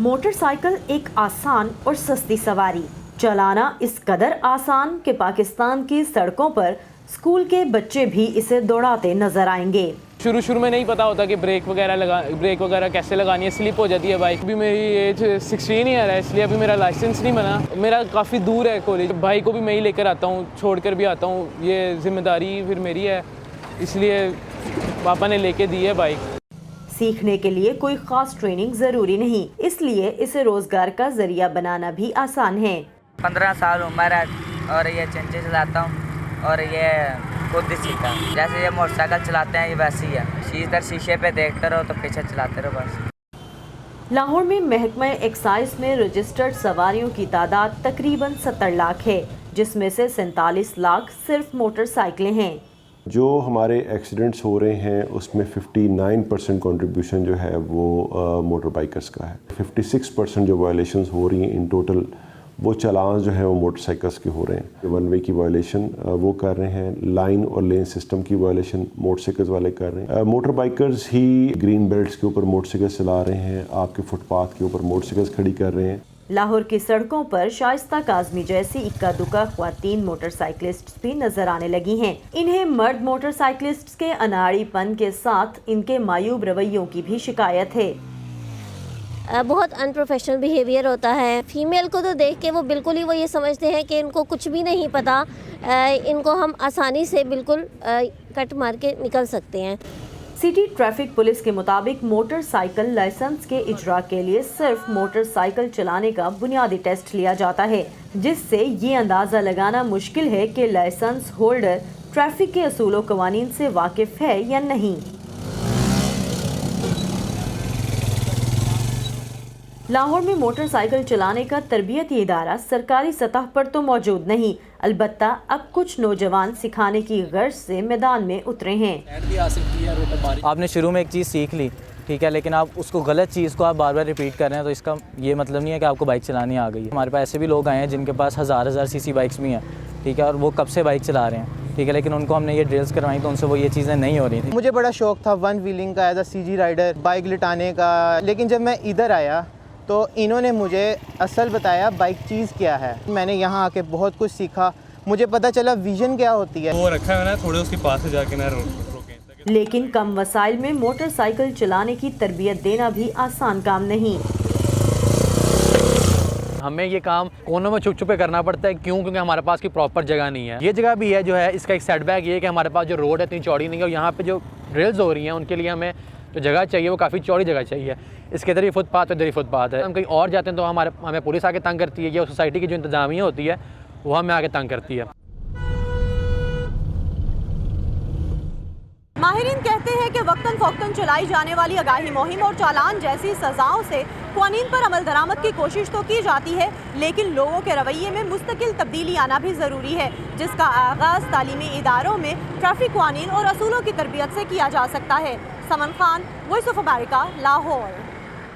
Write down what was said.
Motorcycle एक आसान और सस्ती सवारी, चलाना इस कदर आसान कि पाकिस्तान की सड़कों पर स्कूल के बच्चे भी इसे दौड़ाते नजर आएंगे। शुरू में नहीं पता होता कि ब्रेक वगैरह कैसे लगानी है, स्लिप हो जाती है बाइक। अभी मेरी एज 16 ईयर है, इसलिए अभी मेरा लाइसेंस नहीं बना। मेरा काफ़ी दूर है कॉलेज, भाई को भी मैं ही लेकर आता हूँ, छोड़ कर भी आता हूँ। ये जिम्मेदारी फिर मेरी है, इसलिए पापा ने लेके दी है बाइक। सीखने के लिए कोई खास ट्रेनिंग जरूरी नहीं, इसलिए इसे रोजगार का जरिया बनाना भी आसान है। 15 साल उम्र है और ये चंचे चलाता हूँ और ये खुद ही सीखा। जैसे ये मोटरसाइकिल चलाते हैं ये वैसे ही है, सीधे शीशे पे देखते रहो तो पीछे चलाते रहो बस। लाहौर में महकमा एक्साइज में रजिस्टर्ड सवारियों की तादाद तकरीबन 70 लाख है, जिसमें से 47 लाख सिर्फ मोटरसाइकिलें हैं। जो हमारे एक्सीडेंट्स हो रहे हैं उसमें 59% कंट्रीब्यूशन जो है वो मोटर बाइकर्स का है। 56% जो वायलेशंस हो रही हैं इन टोटल, वो चालान जो है वो मोटरसाइकिल्स के हो रहे हैं। वन वे की वायलेशन वो कर रहे हैं, लाइन और लेन सिस्टम की वायलेशन मोटरसाइकिल्स वाले कर रहे हैं। मोटर बाइकर्स ही ग्रीन बेल्ट्स के ऊपर मोटरसाइकिल्स चला रहे हैं, आपके फुटपाथ के ऊपर मोटरसाइकिल्स खड़ी कर रहे हैं। लाहौर की सड़कों पर शाइस्ता काज़मी जैसी इक्का दुक्का ख्वातीन मोटरसाइकिलिस्ट भी नजर आने लगी हैं। इन्हें मर्द मोटरसाइकिलिस्ट के अनाड़ीपन के साथ इनके मायूब रवैयों की भी शिकायत है। बहुत अनप्रोफेशनल बिहेवियर होता है। फीमेल को तो देख के वो बिल्कुल ही वो ये समझते हैं कि इनको कुछ भी नहीं पता, इनको हम आसानी से बिल्कुल कट मार के निकल सकते हैं। सिटी ट्रैफिक पुलिस के मुताबिक मोटरसाइकिल लाइसेंस के इजरा के लिए सिर्फ मोटरसाइकिल चलाने का बुनियादी टेस्ट लिया जाता है, जिससे ये अंदाज़ा लगाना मुश्किल है कि लाइसेंस होल्डर ट्रैफिक के असूल व कवानीन से वाकिफ है या नहीं। लाहौर में मोटरसाइकिल चलाने का तरबियती इदारा सरकारी सतह पर तो मौजूद नहीं, अलबत्ता अब कुछ नौजवान सिखाने की गर्ज से मैदान में उतरे हैं। आपने शुरू में एक चीज़ सीख ली, ठीक है, लेकिन आप उसको गलत चीज़ को आप बार बार रिपीट कर रहे हैं, तो इसका ये मतलब नहीं है कि आपको बाइक चलानी आ गई है। हमारे पास ऐसे भी लोग आए हैं जिनके पास हज़ार सीसी बाइक्स भी हैं, ठीक है, और वो कब से बाइक चला रहे हैं, ठीक है, लेकिन उनको हमने ये ड्रिल्स करवाई तो उनसे वो ये चीज़ें नहीं हो रही थी। मुझे बड़ा शौक था वन व्हीलिंग का, as a CG rider bike लिटाने का, लेकिन जब मैं इधर आया तो इन्होंने मुझे असल बताया बाइक चीज़ क्या है। मैंने यहाँ आके बहुत कुछ सीखा, मुझे पता चला विजन क्या होती है। वो रखा है ना, थोड़े उसके पास से जाके ना रोकें। लेकिन कम वसाइल में मोटरसाइकिल चलाने की तरबियत देना भी आसान काम नहीं। हमें ये काम कोनों में छुप छुपे करना पड़ता है। क्यों? क्योंकि हमारे पास की प्रॉपर जगह नहीं है। ये जगह भी है जो है, इसका एक सेटबैक ये है कि हमारे पास जो रोड है इतनी चौड़ी नहीं है, और यहाँ पे जो ड्रिल्स हो रही हैं उनके लिए हमें जो जगह चाहिए वो काफ़ी चौड़ी जगह चाहिए। इसके इधर ही फुटपाथ है, इधर ही फुटपाथ है। हम कहीं और जाते हैं तो हमें पुलिस आके तंग करती है, या सोसाइटी की जो इंतजामिया होती है वो हमें आके तंग करती है। माहिरीन कहते हैं कि वक्तन फ़ौक्तन चलाई जाने वाली आगाही मुहिम और चालान जैसी सज़ाओं से क़वानीन पर अमल दरामद की कोशिश तो की जाती है, लेकिन लोगों के रवैये में मुस्तकिल तब्दीली आना भी ज़रूरी है, जिसका आगाज़ तालीमी इदारों में ट्रैफिक क़वानीन और असूलों की तरबियत से किया जा सकता है। Saman Khan, Voice of America, Lahore.